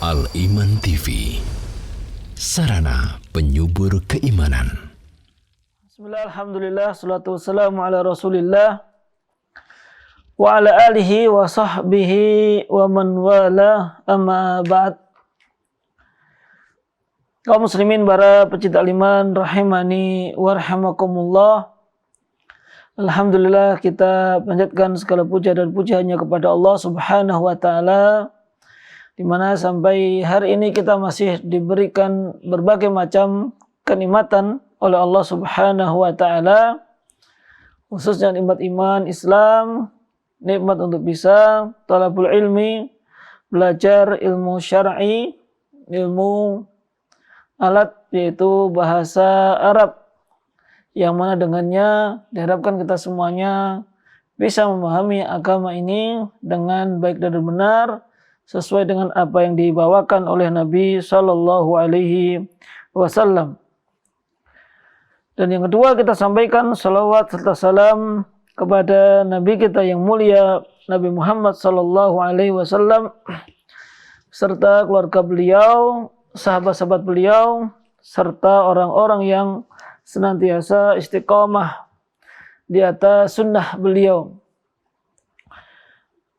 Al-Iman TV, sarana penyubur keimanan. Bismillah, alhamdulillah, salatu wassalamu ala rasulillah wa ala alihi wa sahbihi wa man wala, amma ba'd. Kaum muslimin, para pecinta iman rahimani wa rahimakumullah. Alhamdulillah, kita panjatkan segala puja dan puji hanya kepada Allah Subhanahu wa taala, di mana sampai hari ini kita masih diberikan berbagai macam kenikmatan oleh Allah Subhanahu wa taala, khususnya nikmat iman Islam, nikmat untuk bisa talabul ilmi, belajar ilmu syar'i, ilmu alat yaitu bahasa Arab, yang mana dengannya diharapkan kita semuanya bisa memahami agama ini dengan baik dan benar, sesuai dengan apa yang dibawakan oleh Nabi Sallallahu Alaihi Wasallam. Dan yang kedua, kita sampaikan salawat serta salam kepada Nabi kita yang mulia, Nabi Muhammad Sallallahu Alaihi Wasallam, serta keluarga beliau, sahabat-sahabat beliau, serta orang-orang yang senantiasa istiqomah di atas sunnah beliau.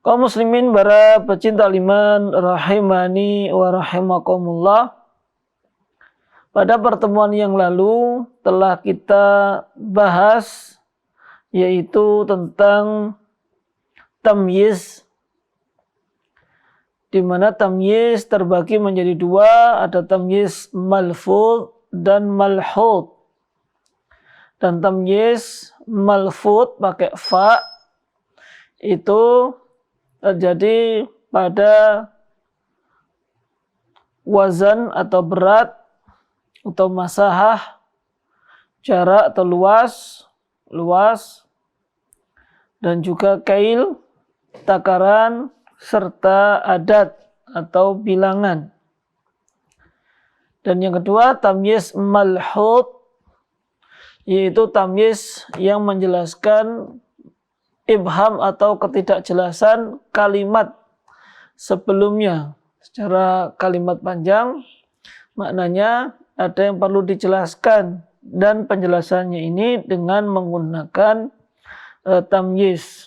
Kaum muslimin, para pecinta iman rahimani wa rahimakumullah. Pada pertemuan yang lalu telah kita bahas yaitu tentang tamyiz, di mana tamyiz terbagi menjadi dua, ada tamyiz malfuz dan malhud. Dan tamyiz malfuz pakai fa itu terjadi pada wazan atau berat atau masahah, jarak atau luas, dan juga kail, takaran, serta adat atau bilangan. Dan yang kedua, tamyiz malhud, yaitu tamyiz yang menjelaskan ibham atau ketidakjelasan kalimat sebelumnya. Secara kalimat panjang, maknanya ada yang perlu dijelaskan, dan penjelasannya ini dengan menggunakan tamyiz.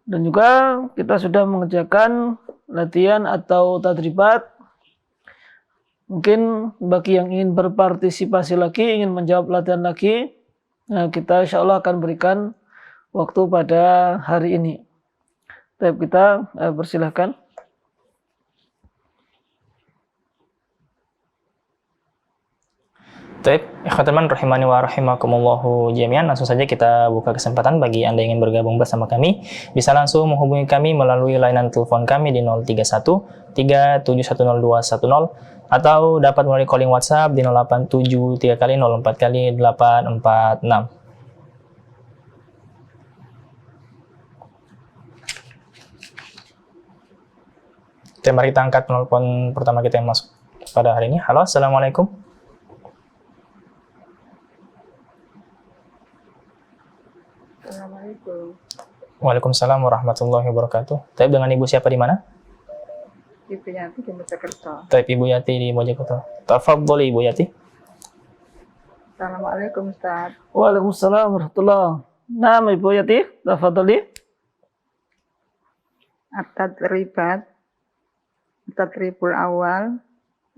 Dan juga kita sudah mengerjakan latihan atau tadribat. Mungkin bagi yang ingin berpartisipasi lagi, ingin menjawab latihan lagi, kita insya Allah akan berikan waktu pada hari ini. Baik, kita persilahkan. Baik, ikhwatan rahimani wa rahimakumullahu jami'an. Langsung saja kita buka kesempatan bagi Anda yang ingin bergabung bersama kami. Bisa langsung menghubungi kami melalui layanan telepon kami di 031 3710210, atau dapat melalui calling WhatsApp di 087 3 kali 04 kali 846. Oke, mari kita angkat penelpon pertama kita yang masuk pada hari ini. Halo, assalamualaikum. Assalamualaikum. Waalaikumsalam warahmatullahi wabarakatuh. Taib, dengan Ibu siapa di mana? Ibu Yati di Mojokerto. Taib, Ibu Yati di Mojokerto. Tafadholi Ibu Yati. Assalamualaikum Ustaz. Waalaikumsalam warahmatullahi wabarakatuh. Nama Ibu Yati, tafadholi. At-tadribul awal,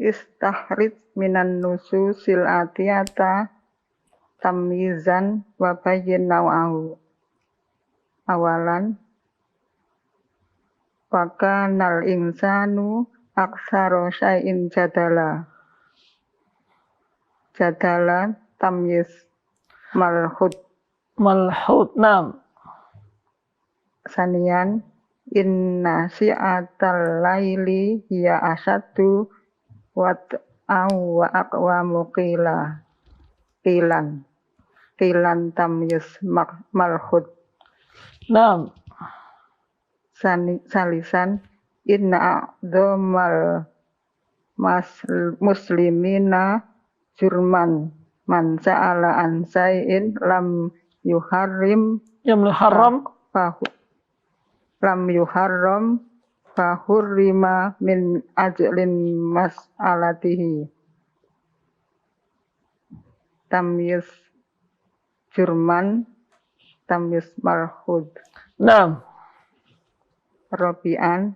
istahrid minan nususil atiyata tamyizan wa bayyin naw'ahu. Awalan, wa kanal insanu aksaro syai'in jadala tamyiz malhud. Nam. Saniyan, inna syi'atal laili hiya asyaddu wat'aw wa aqwamu qilan tamyiz malhud. Nam. Salisan, inna a'dhamal muslimina jurman man sa'ala an say'in lam yuharram fahurrima min ajlin mas'alatihi tamyiz jurman tamyiz malhud. Naam. Rabi'an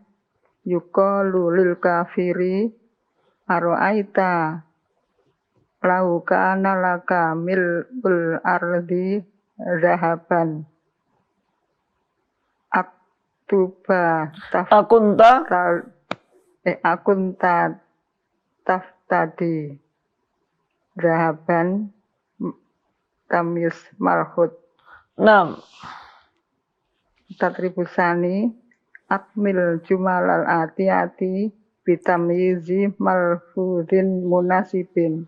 yuqalu lil kafiri ara'aita lau kana laka mil'ul ardi zahaban aktuba Akunta akunta taftadi zahaban tamyiz malhud. Naam. Tatribusani akmil jumalal atiyati bitamyizi malfudin munasibin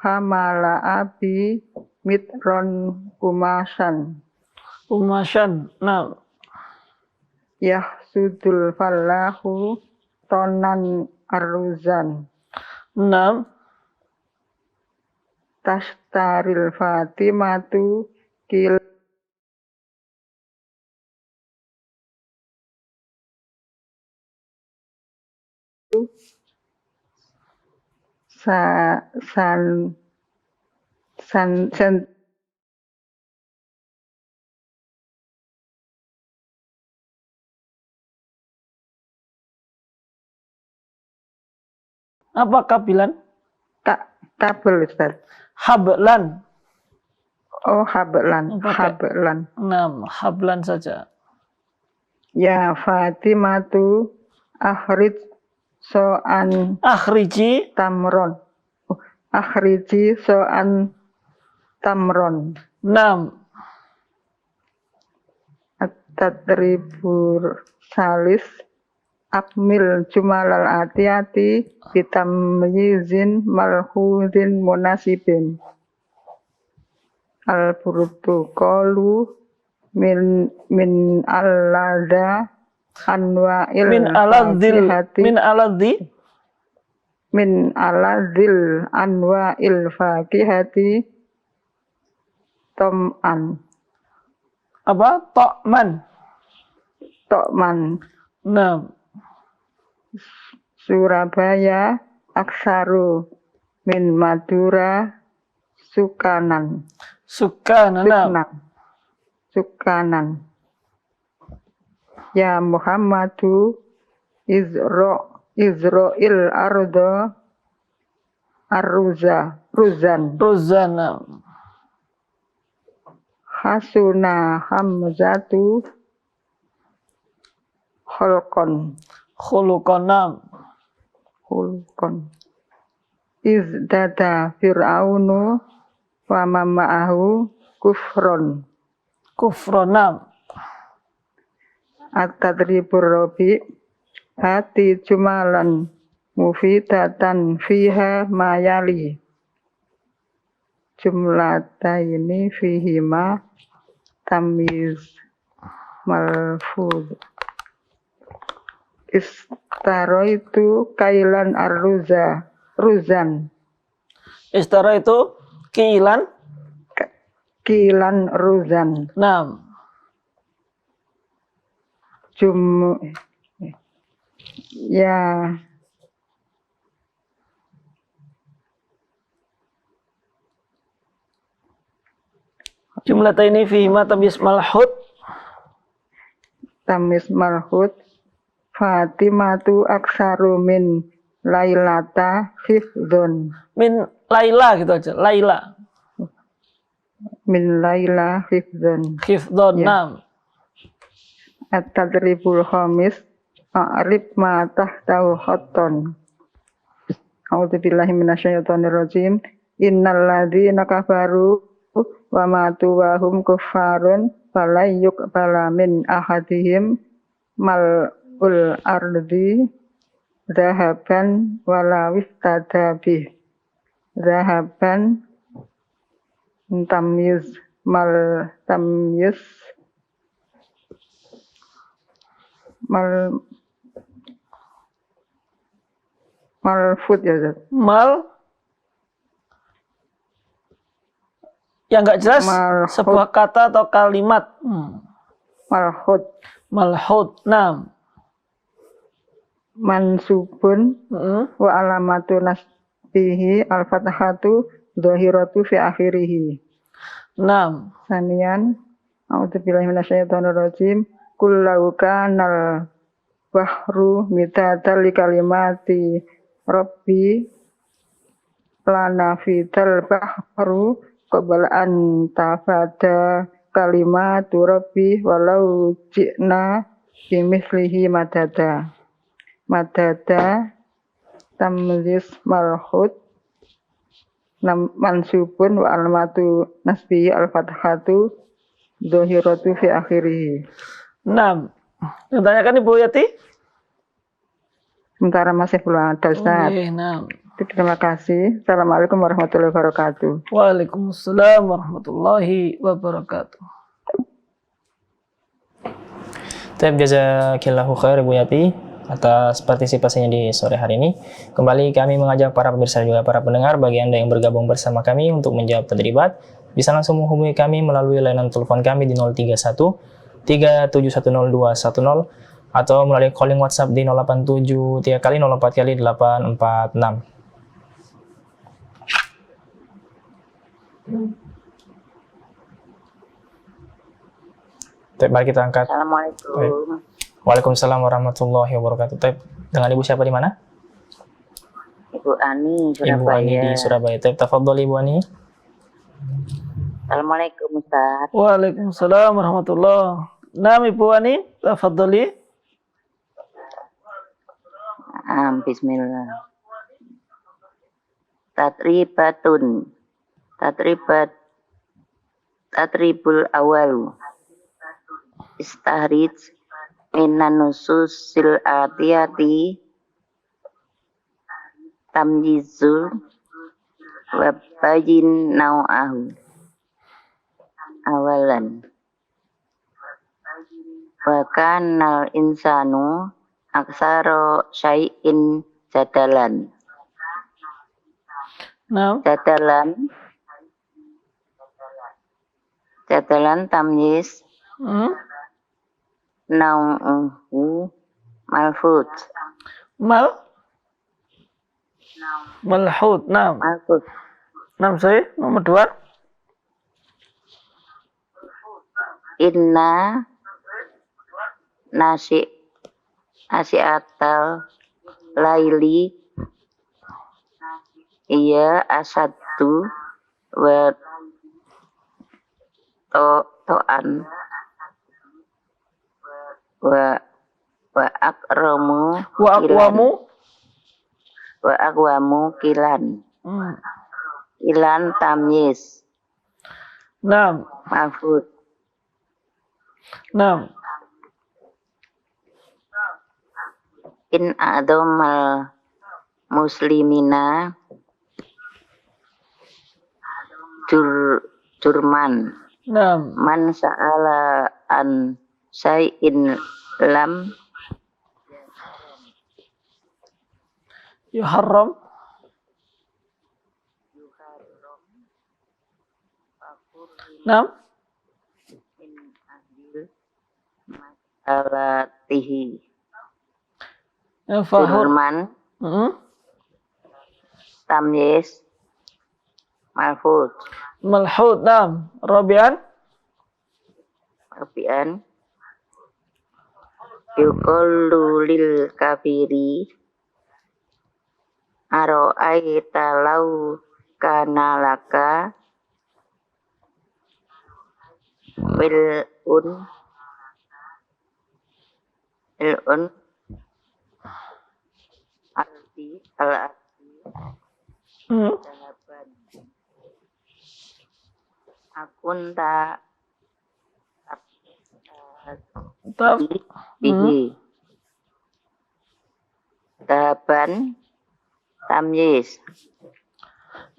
hamala abi mitron kumasan Umasyan. Naam. yahsudul fallahu tonan aruzan Naam. tastaril fatimatu kil sa san Apa kabilan? kabel Ustaz. Hablan. Oh hablan, Pakai. hablan. Naam. Hablan saja. Ya Fatimatu akhrij so'an Akhriji. tamron. Akhriji so'an tamron. Naam. At-tadribur salis akmil jumalal atiyati bitamyizin malhudin munasibin. Al-burdu qalu min allada anwa'il Min aladzil. fakihati Min aladzi. min aladzil anwa'il fakihati tom'an Apa? Tokman. tokman. Naam. Surabaya aksaru min Madura sukanan Sukana. Naam. sukanan. Ya Muhammadu Izro'il ardo ruzan Rozana. hasuna hamzatu kholkon Khuluqan. izdada fir'aunu wa mama'ahu kufron. Kufrona. At-tadribur rabi hati jumalan mufidatan fiha mayali jumlataini fihima tamyiz malfud. Istaroitu kailan ruzan Istara itu kilan. kilan ruzan Naam. ya Jumlah ini fihima tamyiz malhud. tamis malhud Fatimatu aksaru min lailata hifdzun Min Laila gitu aja. Laila. min laila hifdzun. Hifdon. Ya. Naam. At-tadribul khamis a'rif ma tahtahu khatton. A'udzubillahi minasyaitonir rajim. Innal ladzina kafaru wa matu wa hum kuffarun falay yuqbala min ahadihim mal'ul ardi zahaban wala wistada bih. Zahaban tamyiz malfud ya Zat. Mal. Yang nggak jelas Malhud. sebuah kata atau kalimat. Malhud Malhud. Naam. Mansubun wa alamatu nasbihi al-fathatu dhahiratu fi akhirih. Naam. Sanian, a'udzubillahi minasyaitonir rajim. Kullau kanal bahru midadal li kalimati rabbi lana fidal bahru qabla an tafada kalimatu rabbi walau ji'na bimithlihi madada. Madada tamyiz malhud mansubun wa alamatu nasbihi al-fathatu dhahiratu fi akhirih. Naam. Yang tanyakan Ibu Yati? Sementara masih belum ada, Ustaz. Naam. Terima kasih. Assalamualaikum warahmatullahi wabarakatuh. Waalaikumsalam warahmatullahi wabarakatuh. Taib jazakillahu khair Ibu Yati atas partisipasinya di sore hari ini. Kembali kami mengajak para pemirsa dan juga para pendengar bagi Anda yang bergabung bersama kami untuk menjawab tadribat, bisa langsung menghubungi kami melalui layanan telepon kami di 031 3710210 atau melalui calling WhatsApp di 087 3 kali 04 kali 846. Taib, mari kita angkat. Assalamualaikum. Waalaikumsalam warahmatullahi wabarakatuh. Taib, dengan Ibu siapa di mana? Ibu Ani, Surabaya. Ibu Ani di Surabaya. Taib, tafadhol Ibu Ani. Assalamualaikum Ustaz. Waalaikumsalam warahmatullahi. Naam Ibu Ani, tafadholi. Bismillah. Tatribatun. Tatribul awalu. Istahrij minan nususil atiyati tamyizul wa bayin nau'ahu. Awalan wa kanal insanu aksara syai'in jadalan. Naam. Jadalan tamyiz nau'uhu malfud. Malhud. Naam. Malfud. Naam saya nomor 2. Inna nasi'atal laili iya asadu wa to'an wa akramu wa aqwamu kilan. Kilan tamyiz. Naam. Mahfud. Naam. In a'dhamal muslimina jurman. Naam. Man sa'ala an syai'in lam Yuharram. Naam. alatihi. Fahur. Jurman tamyiz malfud. Malhud. Naam. Rabi'an. Yuqallu lil kafiri aro'aita lau kana laka mil'un al-ardi dahaban akunta bihi dahaban tamyiz.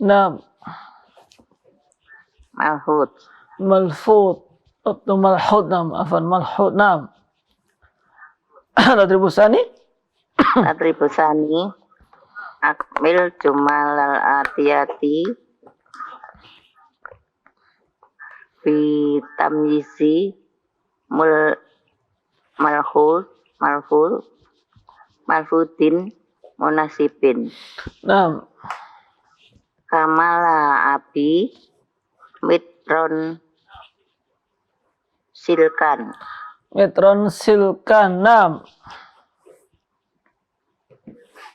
Naam. Malhud. Malfud atau malhud. Naam. Afan malhud. Naam. Atribusani. Atribusani akmil jumalal atiyati fi tamyizi malfudin munasibin. Naam. Kamala abi mitron silkan. Metron silkan. Naam.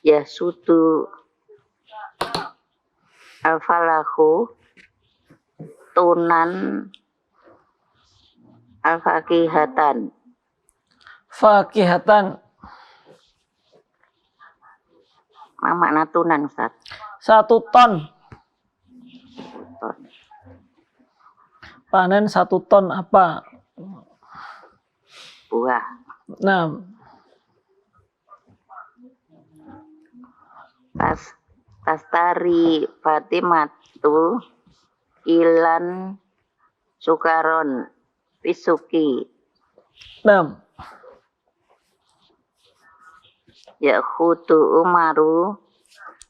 Yasudu al-falahu tunan al-fakihatan. Fakihatan. Makna tunan, Ustaz. 1 ton. Ton. Panen 1 ton apa? Buah. Naam. Tastari Fatimatu ilan sukaron pisuki. Naam. Yakhutu Umaru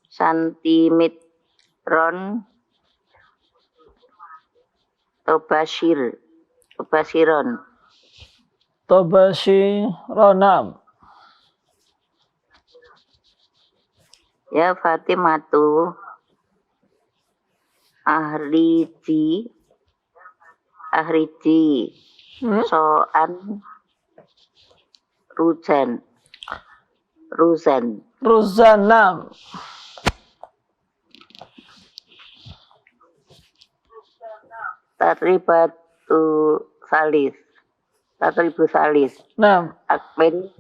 santimitron tobashiron. Tobashironam. Ya Fatimatu ahriji soan Ruzanam. Tatribu salis. Naam. Akmin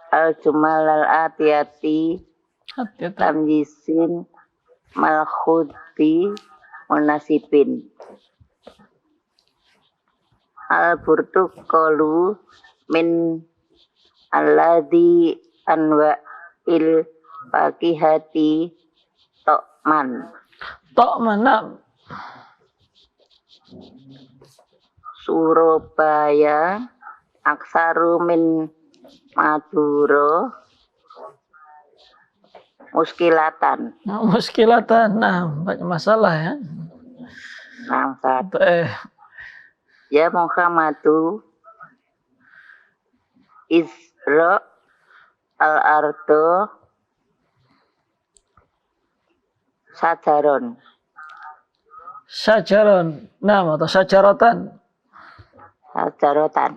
al-jumal al-atiyati Hati-hati. tamjisin malkhudi munasibin. Al-burtuqalu min alladhi anwa'il fakihati tokman. Tokman. Naam. Surabaya aksaru min Madura muskilatan. Nah, muskilatan. Nah, banyak masalah ya. Nangkat. Ya Muhammadu Isra al-ardo sajaron. Syajaron. Nah, atau syajaratan. Sajarotan.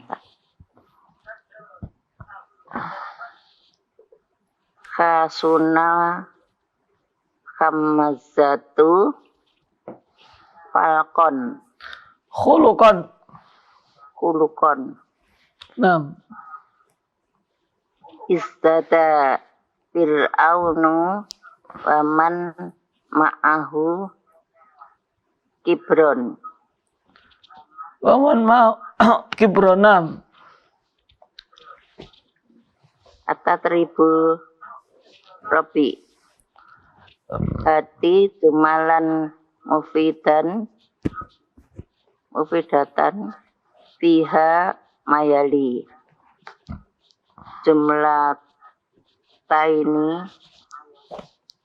Khasuna Hamazatu Falcon Khulukon. Naam. Istada Fir'aunu Waman ma'ahu Kibron. Waman mau kibronam. Atatribu Robi hati tumalan mufidatan fiha mayali jumlah taini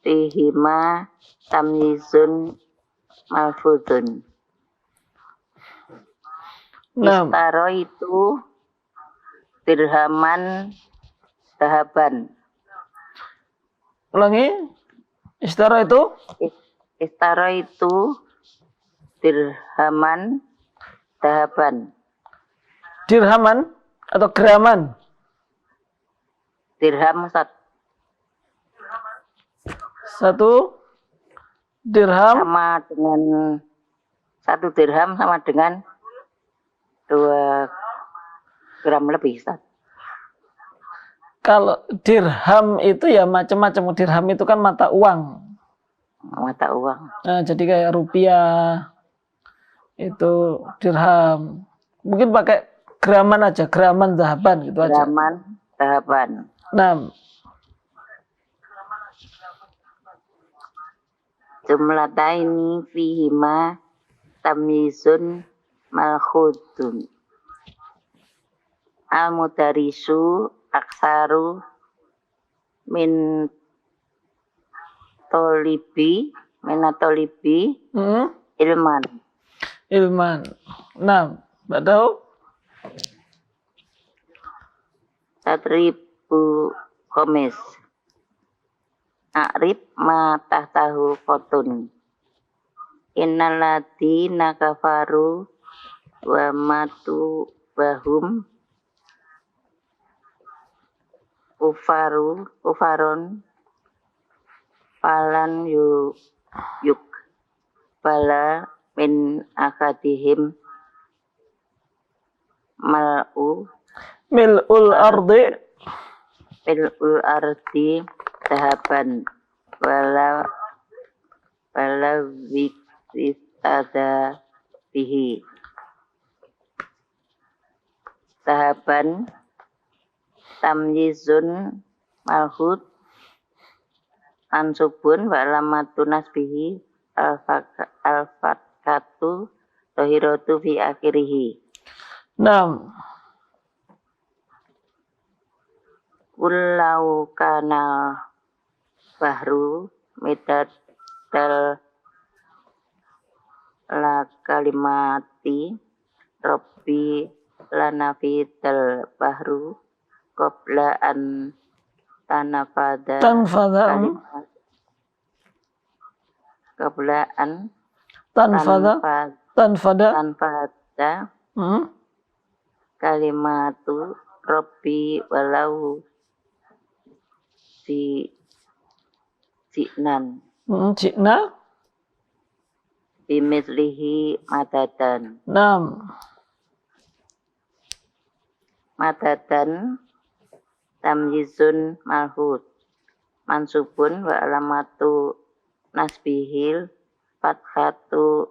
fihima tamyizun malfudun. Naam. Istaro itu dirhaman dahaban. Ulangi. Istara itu Istaro itu dirhaman dahaban. dirhaman atau geraman. Dirham Satu dirham. sama dengan 1 dirham sama dengan 2 gram lebih, Ustaz. Kalau dirham itu ya macam-macam. Dirham itu kan mata uang. Mata uang. Nah, jadi kayak rupiah itu dirham. Mungkin pakai geraman aja, geraman zahaban gitu aja. Graman dahaban. Nah, Jumlah taini fihima tamyizun malkhudun. Al-mudarisu aksaru min tolibi ilman. ilman. Nah, Badau yadribu khomis. A'rib ma tahtahu qotun. Innal ladina kafaru wa matu bahum ufarun falan yuk bala min akadihim mil'ul ardi tahaban wala wikistada bihi tahaban tamyizun malhud ansubun wa alamatu nasbihi al-fatkatu tohiratu fi akhirihi. Naam. Kullau kana bahru midadal la kalimati rabbi lanafidal bahru qabla an tanfada kalimatu rabbi walau ji'nan Cina. bimislihi madadan. Naam. Madadan tamyizun malhud mansubun wa alamatu nasbihil fathatu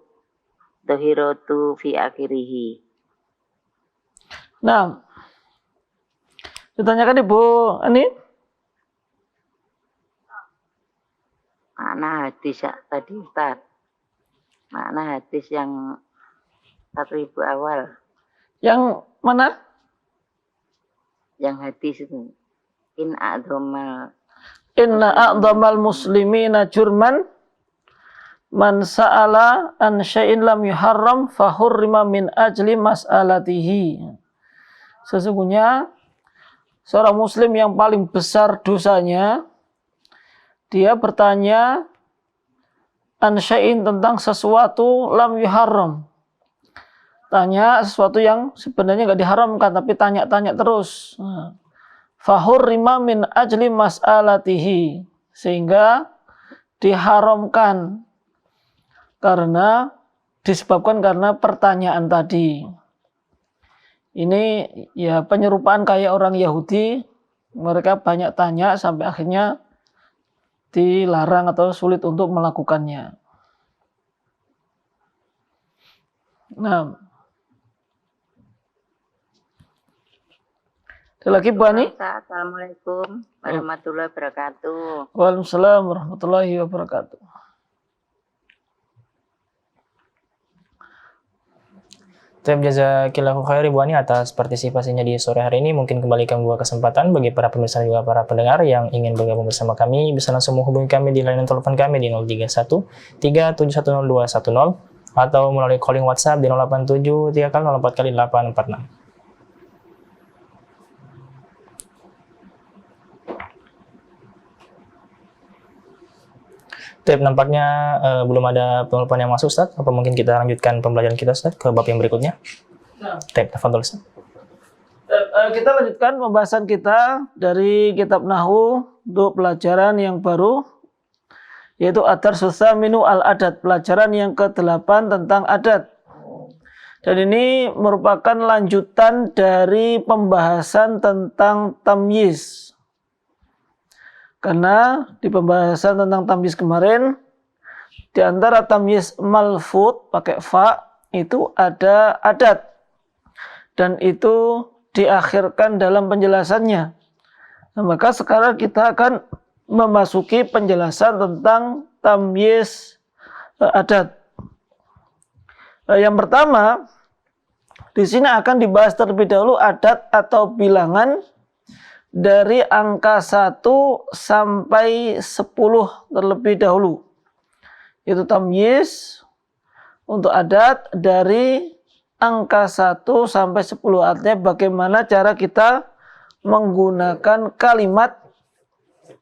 dhahiratu fi akhirihi. Naam. Ditanyakan Ibu Ani? Makna hadis ya, tadi Ustaz. Makna hadis yang 1000 awal. Yang mana? Yang hadis itu. Inna a'dhamal muslimina jurman man sa'ala an syai'in lam yuharram fahurrima min ajli mas'alatihi. Sesungguhnya seorang muslim yang paling besar dosanya, dia bertanya an syai'in tentang sesuatu lam yuharram. Tanya sesuatu yang sebenarnya nggak diharamkan, tapi tanya-tanya terus. Fahurrima min ajli mas'alatihi, sehingga diharamkan disebabkan karena pertanyaan tadi. Ini ya penyerupaan kayak orang Yahudi, mereka banyak tanya sampai akhirnya dilarang atau sulit untuk melakukannya. Nah, ada lagi Bu Ani? Assalamualaikum warahmatullahi wabarakatuh. Waalaikumsalam warahmatullahi wabarakatuh. Jazakillahu khair Ibu Ani atas partisipasinya di sore hari ini. Mungkin kembali kami buka kesempatan bagi para pemirsa dan juga para pendengar yang ingin bergabung bersama kami, bisa langsung menghubungi kami di layanan telepon kami di 031 3710210 atau melalui calling WhatsApp di 087 3 kali 04 kali 846. Nampaknya belum ada penelpon yang masuk, Ustaz. Apa mungkin kita lanjutkan pembelajaran kita, Ustaz, ke bab yang berikutnya? Tafadhol, Ustaz. Kita lanjutkan pembahasan kita dari kitab Nahwu untuk pelajaran yang baru, yaitu Ad-Darsus Tsaminu al-Adad, pelajaran yang ke-8 tentang adat. Dan ini merupakan lanjutan dari pembahasan tentang tamyiz. Karena di pembahasan tentang tamyiz kemarin, di antara tamyiz malfud pakai fa itu ada adat, dan itu diakhirkan dalam penjelasannya. Nah, maka sekarang kita akan memasuki penjelasan tentang tamyiz adat. Yang pertama, di sini akan dibahas terlebih dahulu adat atau bilangan dari angka 1 sampai 10 terlebih dahulu. Itu tamyiz untuk adat dari angka 1 sampai 10. Artinya bagaimana cara kita menggunakan kalimat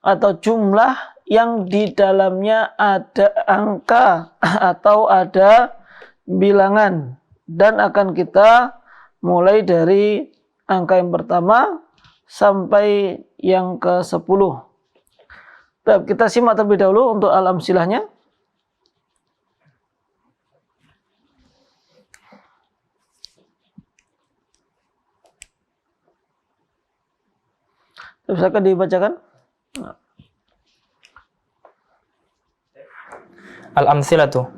atau jumlah yang di dalamnya ada angka atau ada bilangan, dan akan kita mulai dari angka yang pertama sampai yang ke-10. Kita simak terlebih dahulu untuk al-amsilahnya. Bisakah dibacakan? Al-amthilatu.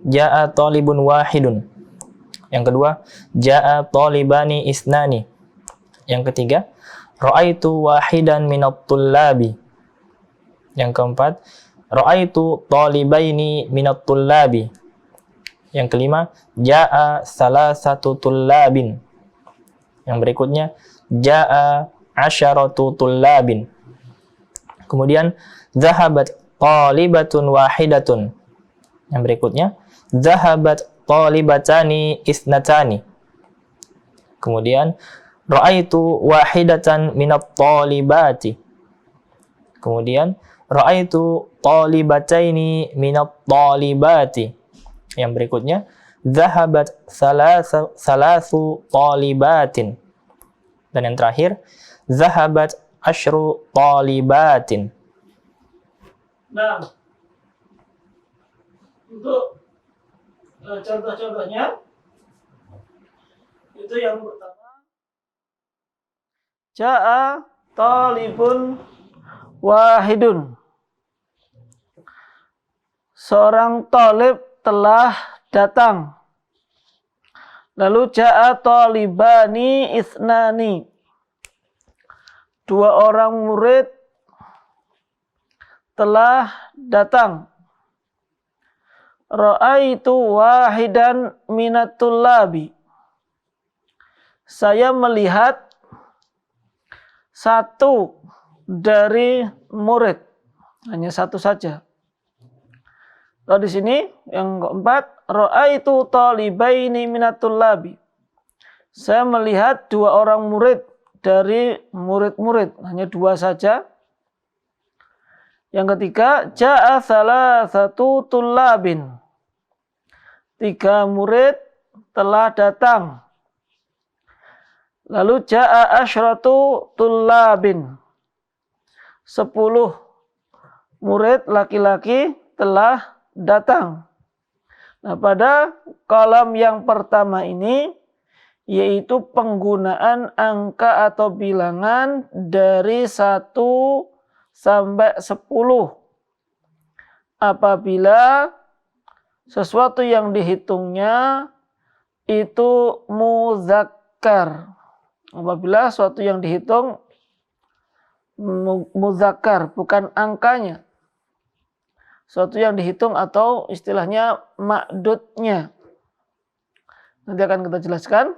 Ja'a talibun wahidun. Yang kedua, ja'a talibani isnani. Yang ketiga, ra'aitu wahidan minat tullabi. Yang keempat, ra'aitu talibaini minat tullabi. Yang kelima, ja'a salasatu tullabin. Yang berikutnya, ja'a asyaratu tullabin. Kemudian, zahabat talibatun wahidatun. Yang berikutnya, zahabat talibatani isnatani. Kemudian, ra'aitu wahidatan minat talibati. Kemudian, ra'aitu talibataini minat talibati. Yang berikutnya, zahabat salasu talibatin. Dan yang terakhir, zahabat asyru talibatin. Nah, untuk contoh-contohnya itu yang pertama, ja'a talibun wahidun. Seorang talib telah datang. Lalu ja'a talibani isnani. Dua orang murid telah datang. Ra'aitu wahidan minat tullabi. Saya melihat satu dari murid, hanya satu saja. Lalu di sini yang keempat, ra'aitu talibaini minat tullabi. Saya melihat dua orang murid dari murid-murid, hanya dua saja. Yang ketiga, ja'a salasatu tullabin. Tiga murid telah datang. Lalu ja'a asyratu tullabin. 10 murid laki-laki telah datang. Nah, pada kolom yang pertama ini yaitu penggunaan angka atau bilangan dari 1 sampai 10. Apabila sesuatu yang dihitungnya itu muzakkar. Apabila sesuatu yang dihitung muzakkar, bukan angkanya. Sesuatu yang dihitung atau istilahnya ma'dudnya. Nanti akan kita jelaskan.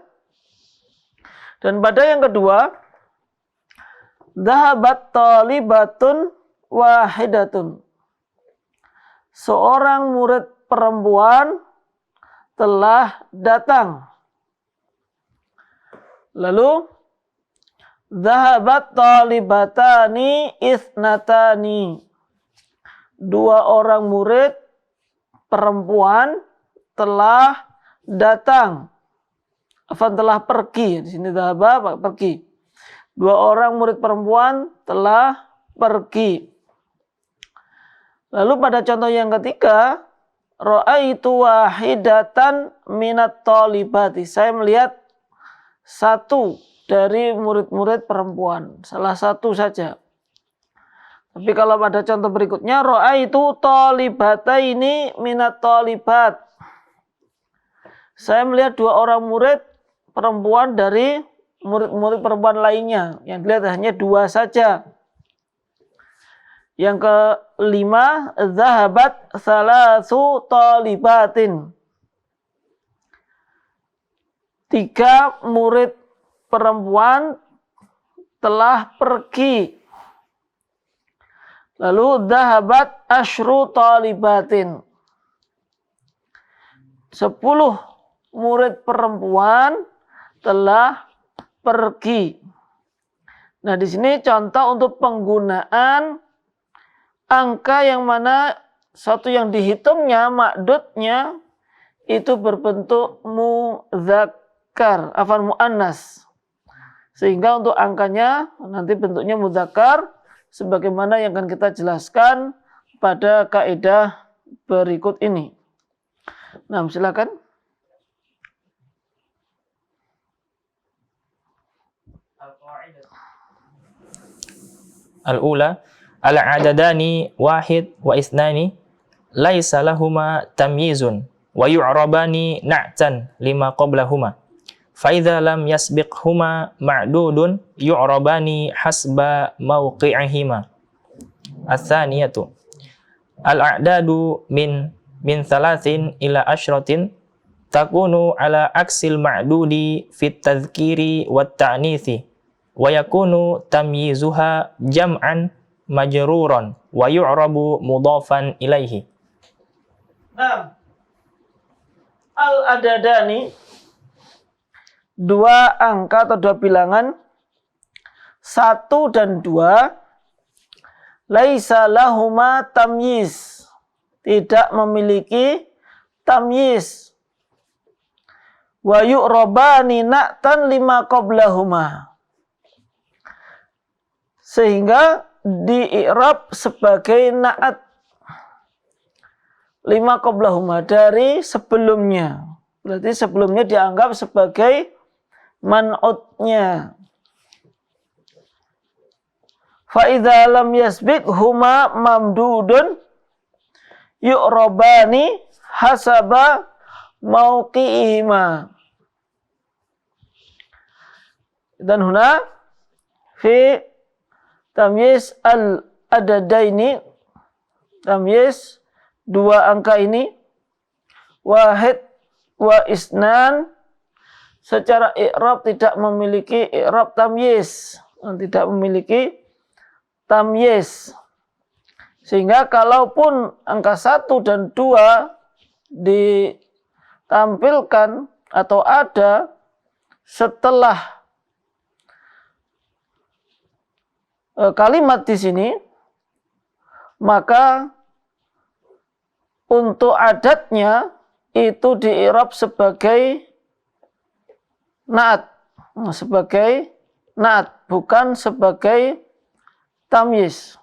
Dan pada yang kedua, dhahabat talibatun wahidatun. Seorang murid perempuan telah datang. Lalu dhahabat talibatani isnatani. Dua orang murid perempuan telah datang. Telah pergi. Di sini dhahaba pergi. Dua orang murid perempuan telah pergi. Lalu pada contoh yang ketiga, ra'aitu wahidatan minat talibati. Saya melihat satu dari murid-murid perempuan, salah satu saja. Tapi kalau pada contoh berikutnya, ra'aitu talibataini minat talibat. Saya melihat dua orang murid perempuan dari murid-murid perempuan lainnya. Yang dilihat hanya dua saja. Yang kelima, zahabat salasu talibatin. 3 murid perempuan telah pergi. Lalu zahabat asyru talibatin. 10 murid perempuan telah pergi. Nah, di sini contoh untuk penggunaan angka yang mana satu yang dihitungnya, ma'dudnya itu berbentuk mudzakkar, afan muannas. Sehingga untuk angkanya nanti bentuknya mudzakkar sebagaimana yang akan kita jelaskan pada kaidah berikut ini. Nah, silakan. Al-ula, al-adadani wahid wa isnani laisa lahuma tamyizun wa yu'rabani na'tan lima qablahuma. Fa idza lam yasbiqhuma ma'dudun yu'rabani hasba mawqi'ihima. Ats-tsaniyatu, al-a'dadu min thalathin ila asyratin takunu ala aksil ma'dudi fit tadhkiri wat ta'nithi wa yakunu tamyizuha jam'an majruran wa yu'rabu mudhafan ilaihi. Nah, al-adadani, dua angka atau dua bilangan, 1 dan 2, laisa lahuma tamyiz, tidak memiliki tamyiz. Wa yu'rabani na'tan lima qablahuma, sehingga di-i'rab sebagai na'at lima qablahuma, dari sebelumnya. Berarti sebelumnya dianggap sebagai man'utnya. Fa idza lam yasbiqhuma mamdudun yu'rabani hasaba mauqi'ihima. Dan huna fi tamyiz al-adadaini, tamyiz dua angka ini, wahid wa isnan, secara i'rab tidak memiliki i'rab tamyiz, tidak memiliki tamyiz. Sehingga kalaupun angka 1 dan 2 ditampilkan atau ada setelah kalimat di sini, maka untuk adatnya itu di-i'rab sebagai na'at, bukan sebagai tamyiz.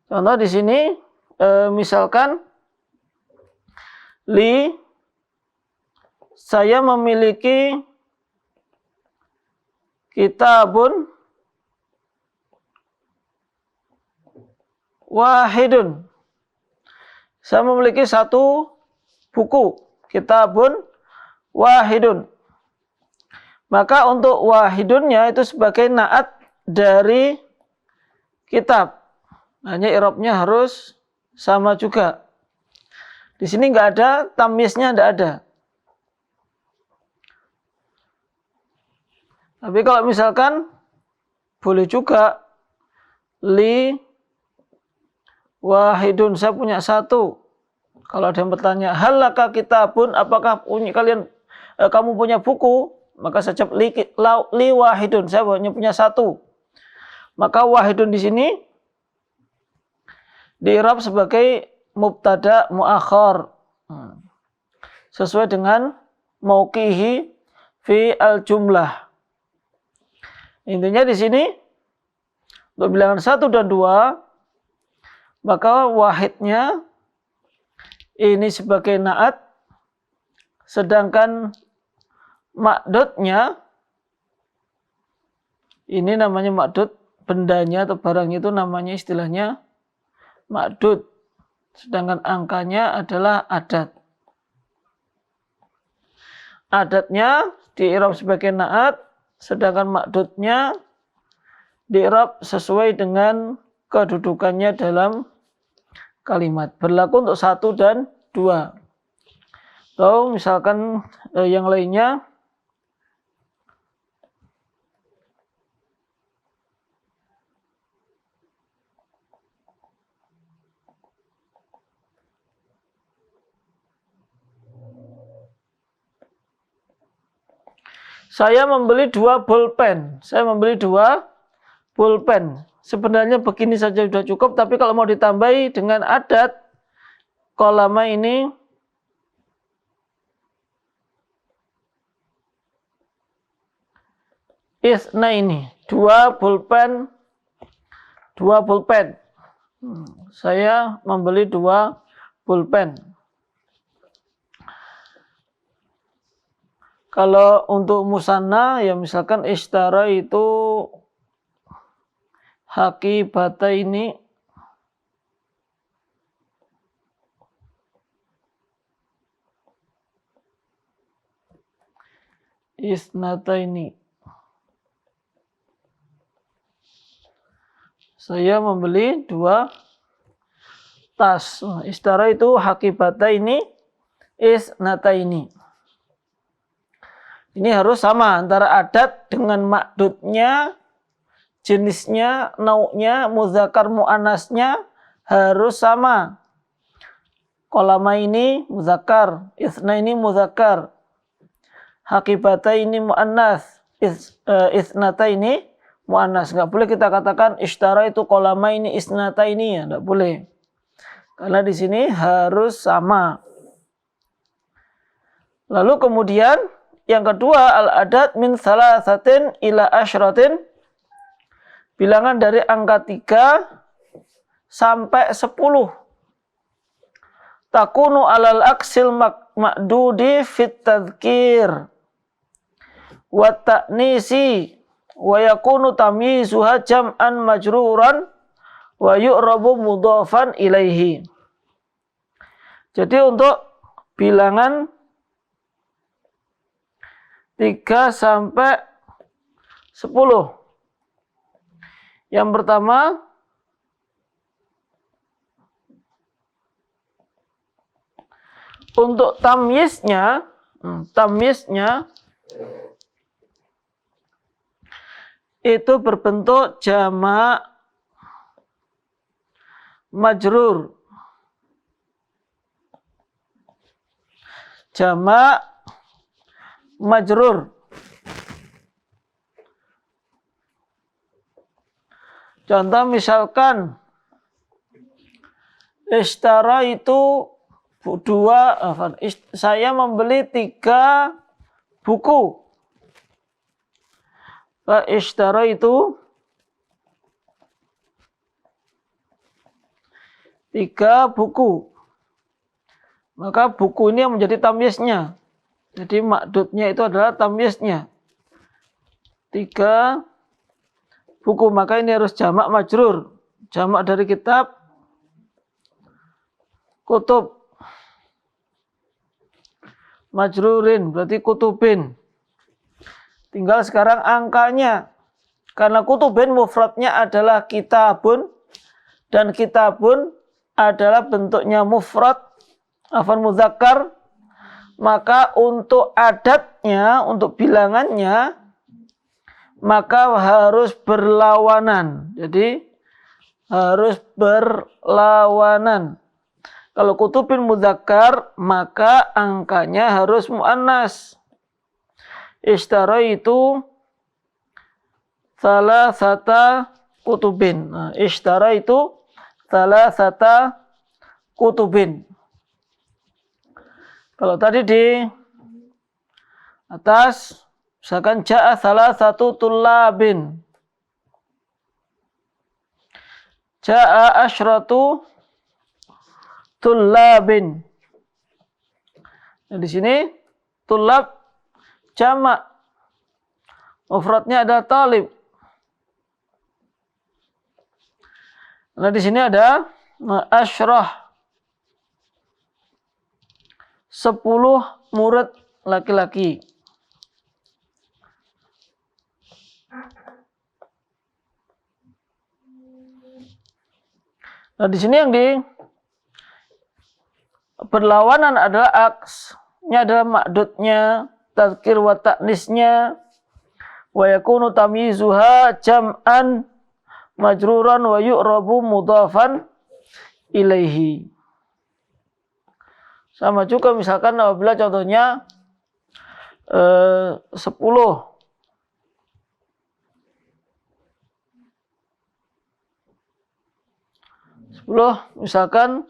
Contoh di sini misalkan saya memiliki kitabun wahidun. Saya memiliki satu buku, kitabun wahidun. Maka untuk wahidunnya itu sebagai na'at dari kitab. Hanya i'rabnya harus sama juga. Di sini nggak ada tamyiznya, nggak ada. Tapi kalau misalkan boleh juga li wahidun, saya punya satu. Kalau ada yang bertanya, halaka kitabun, apakah kamu punya buku? Maka saya jawab li wahidun, saya hanya punya satu. Maka wahidun di sini di-i'rab sebagai mubtada muakhar, sesuai dengan mauqihi fi al-jumlah. Intinya di sini untuk bilangan 1 dan 2, maka wahidnya ini sebagai na'at, sedangkan ma'dudnya ini namanya ma'dud, bendanya atau barang itu namanya istilahnya ma'dud, sedangkan angkanya adalah adat. Adatnya di-i'rab sebagai na'at, sedangkan ma'dudnya di-i'rab sesuai dengan kedudukannya dalam kalimat. Berlaku untuk 1 dan 2. Atau misalkan yang lainnya, Saya membeli 2 bolpen. Saya membeli 2 bolpen. Sebenarnya begini saja sudah cukup, tapi kalau mau ditambahi dengan adat kolama ini isna ini 2 bolpen. Saya membeli 2 bolpen. Kalau untuk musanna ya misalkan ishtara itu hakibata ini isnata ini. Saya membeli 2 tas. Ishtara itu hakibata ini isnata ini. Ini harus sama antara adat dengan makdudnya, jenisnya, nau'nya, muzakkar mu'annasnya harus sama. Kolama ini muzakkar, isna ini muzakkar. Hakibata ini mu'annas, isnata ini mu'annas. Nggak boleh kita katakan ishtara itu kolama ini isnata ini, ya nggak boleh. Karena di sini harus sama. Lalu kemudian yang kedua, al-adat min salasatin ila asyratin. Bilangan dari angka 3 sampai 10. Takunu alal aksil ma'dudi fit tadhkir. Wa ta'nisi. Wa yakunu tamyizuha jam'an majruran. Wa yu'rabu mudhafan ilaihi. Jadi untuk bilangan 3 sampai 10. Yang pertama, untuk tamyiznya itu berbentuk jamak majrur. Jamak majrur. Contoh misalkan ishtara itu 2, saya membeli 3 buku. Ishtara itu 3 buku. Maka buku ini yang menjadi tamyiznya. Jadi makdudnya itu adalah tamyiznya. 3 buku, maka ini harus jamak majrur. Jamak dari kitab kutub. Majrurin berarti kutubin. Tinggal sekarang angkanya. Karena kutubin mufradnya adalah kitabun. Dan kitabun adalah bentuknya mufrad. Afan muzakkar. Maka untuk adatnya, untuk bilangannya, maka harus berlawanan. Jadi harus berlawanan. Kalau kutubin muzakkar, maka angkanya harus mu'annas. Ishtara itu salasata kutubin. Nah, ishtara itu salasata kutubin. Kalau tadi di atas, misalkan ja'a salasatu tullabin. Ja'a asyratu tullabin. Nah, di sini tullab jamak. Mufradnya ada talib. Nah, di sini ada asyrah. 10 murid laki-laki. Nah, di sini yang berlawanan adalah aks-nya adalah makdudnya, tazkir wa ta'nisnya, wa yakunu tamyizuha jam'an majruran wa yu'rabu mudhafan ilaihi. Sama juga misalkan apabila contohnya 10. Misalkan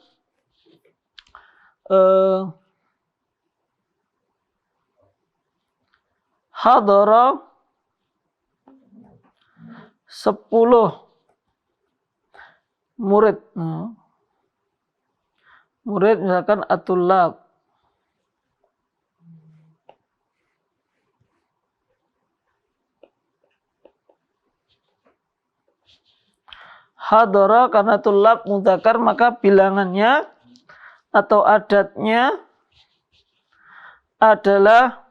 hadara 10 murid. Murid misalkan at-tullab. Hadara karena tullab mudzakkar maka bilangannya atau adatnya adalah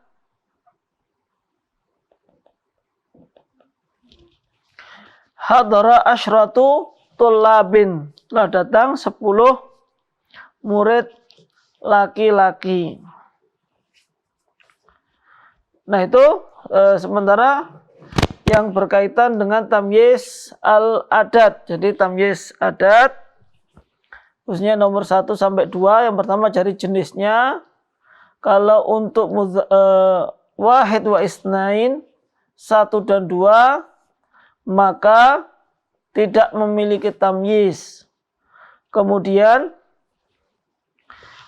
hadara asyratu tullabin. Telah datang 10 murid laki-laki. Nah itu sementara yang berkaitan dengan tamyiz al-adat. Jadi tamyiz adat khususnya nomor 1 sampai 2. Yang pertama cari jenisnya. Kalau untuk wahid wa isnain 1 dan 2 maka tidak memiliki tamyiz. Kemudian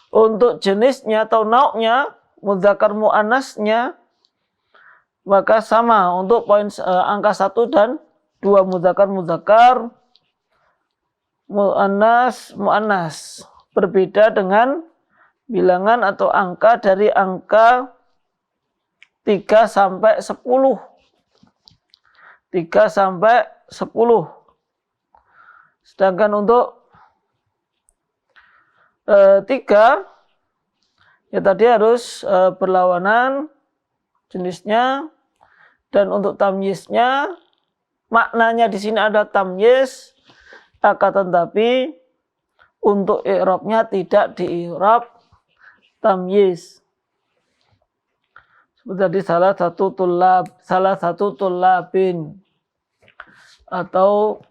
untuk jenisnya atau nauknya mudzakkar muannasnya maka sama untuk poin angka 1 dan 2 mudzakkar muannas berbeda dengan bilangan atau angka dari angka 3 sampai 10. 3 sampai 10. Sedangkan untuk 3 ya tadi harus berlawanan jenisnya, dan untuk tamyiznya maknanya di sini ada tamyiz, akan tetapi untuk i'rabnya tidak di-i'rab tamyiz. Seperti tadi salah satu tullabin atau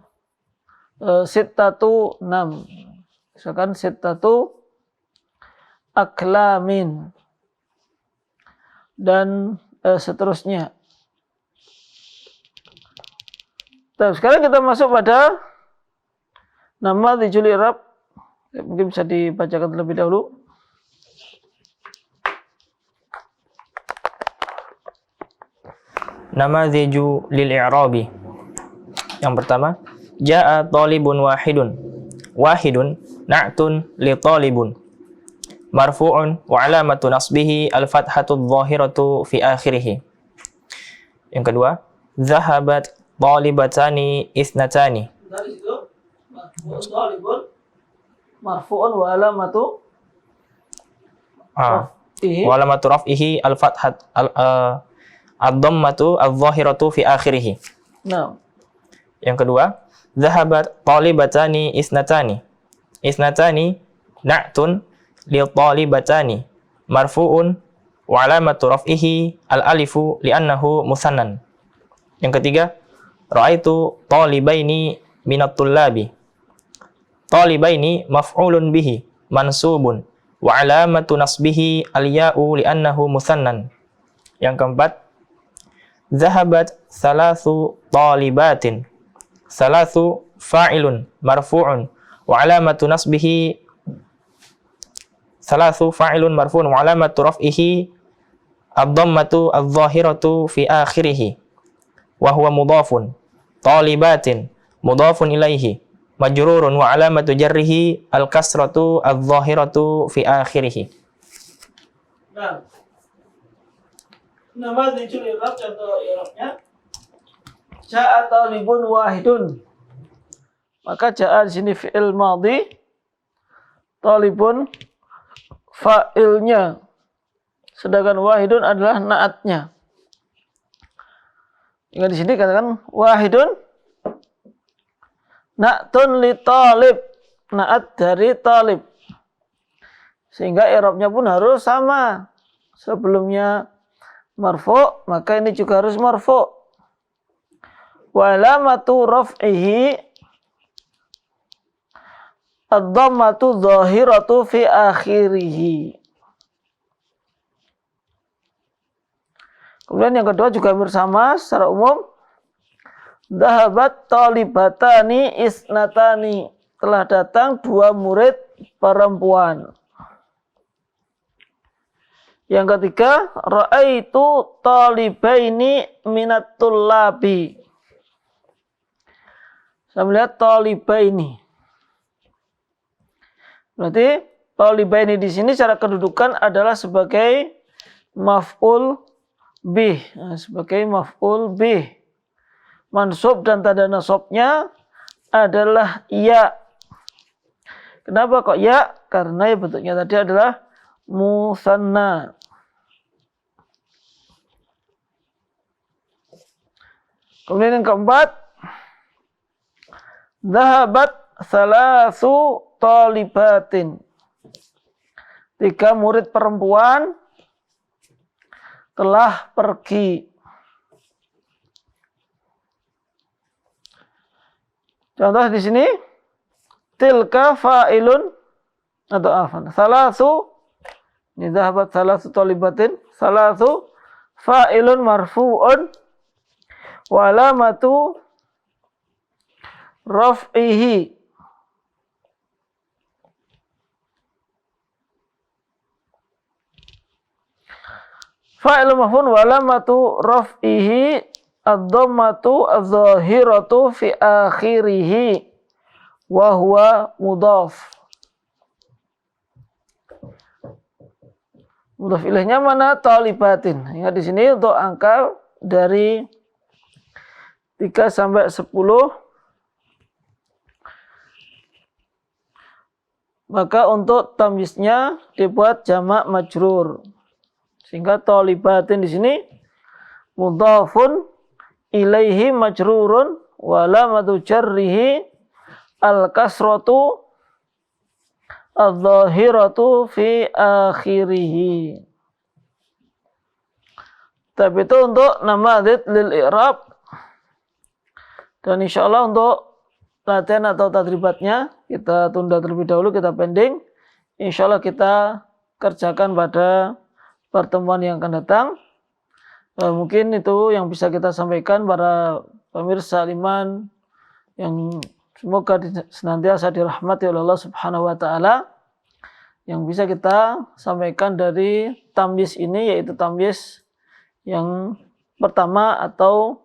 sittatu 6. Misalkan sittatu aklamin dan seterusnya. Nah, sekarang kita masuk pada nama dijul i'rab. Mungkin bisa dibacakan terlebih dahulu. Namadziju lil i'rabi. Yang pertama, jaa talibun wahidun. Wahidun na'tun li talibun. Marfu'un wa alamatu nasbihi al-fathatu adh-dhahiratu fi akhirih. Yang kedua, zahabat talibatani isnatani. Dari situ talibun marfu'un wa alamatu wa alamatu raf'ihi al-fathat ad-dhammatu adh-dhahiratu fi akhirih. Nah. Yang kedua, zahabat talibatani isnatani. Isnatani na'tun li talibatani marfu'un wa alamatu raf'ihi al-alifu li'annahu musannan. Yang ketiga, ra'aitu talibaini minat tullabi. Talibaini maf'ulun bihi mansubun wa alamatu nasbihi al-ya'u li'annahu musannan. Yang keempat, zahabat thalathu talibatin. Thalathu fa'ilun marfu'un wa alamatu nasbihi thalathu fa'ilun marfu'un wa alamatu raf'ihi ad-dhammatu adh-dhahiratu fi akhirih wa huwa mudhafun. Talibatin mudhafun ilaihi majrurun wa alamatu jarrihi al-kasratu adh-dhahiratu fi akhirih. Nah, nama dijul i'rab, contoh i'rabnya ja'a talibun wahidun. Maka ja'a di sini fi'il madhi, talibun fa'ilnya, sedangkan wahidun adalah na'atnya. Jika di sini katakan wahidun na'tun li talib, na'at dari talib. Sehingga i'rabnya pun harus sama. Sebelumnya marfu', maka ini juga harus marfu'. Wa alamatu raf'ihi ad-dhammatu dhahiratu fi akhirih. Kemudian yang kedua juga bersama secara umum. Dhahabat talibatani isnatani. Telah datang 2 murid perempuan. Yang ketiga, ra'aitu talibaini minat tullabi. Saya melihat talibaini. Berarti talibaini di sini secara kedudukan adalah sebagai maf'ul bih, sebagai maf'ul bih. Mansub dan tanda nasabnya adalah ya. Kenapa kok ya? Karena ya bentuknya tadi adalah musanna. Kemudian yang keempat, dhahabat salasu talibatin. 3 murid perempuan telah pergi. Contoh di sini, tilka fa'ilun atau afan. Salasu, ini dhahabat salasu talibatin. Salasu fa'ilun marfu'un wa alamatu raf'ihi. Fa'il maf'ul wa alamatu raf'ihi ad-dhammatu adh-dhahiratu fi akhirih wa huwa mudhaf. Mudhaf ilaihnya mana? Talibatin. Ingat di sini untuk angka dari 3 sampai 10. Maka untuk tamyiznya dibuat jamak majrur. Sehingga talibatin di sini mudhafun ilaihi majrurun wa alamatu jarrihi al-kasratu adh-dhahiratu fi akhirih. Tapi itu untuk namadzid lil i'rab. Dan insyaallah untuk latihan atau tadribatnya kita tunda terlebih dahulu, kita pending. Insyaallah kita kerjakan pada pertemuan yang akan datang. Mungkin itu yang bisa kita sampaikan para pemirsa Iman yang semoga senantiasa dirahmati oleh Allah Subhanahu wa taala. Yang bisa kita sampaikan dari tamyiz ini, yaitu tamyiz yang pertama atau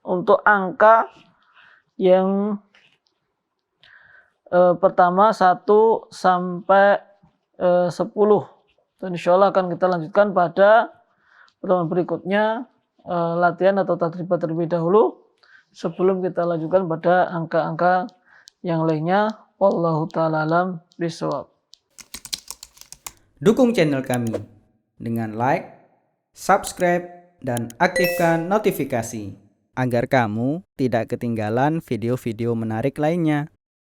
untuk angka yang pertama 1 sampai 10. Dan insyaallah akan kita lanjutkan pada pertemuan berikutnya, latihan atau tadribat terlebih dahulu sebelum kita lanjutkan pada angka-angka yang lainnya. Wallahu ta'ala alam bishawab. Dukung channel kami dengan like, subscribe, dan aktifkan notifikasi agar kamu tidak ketinggalan video-video menarik lainnya.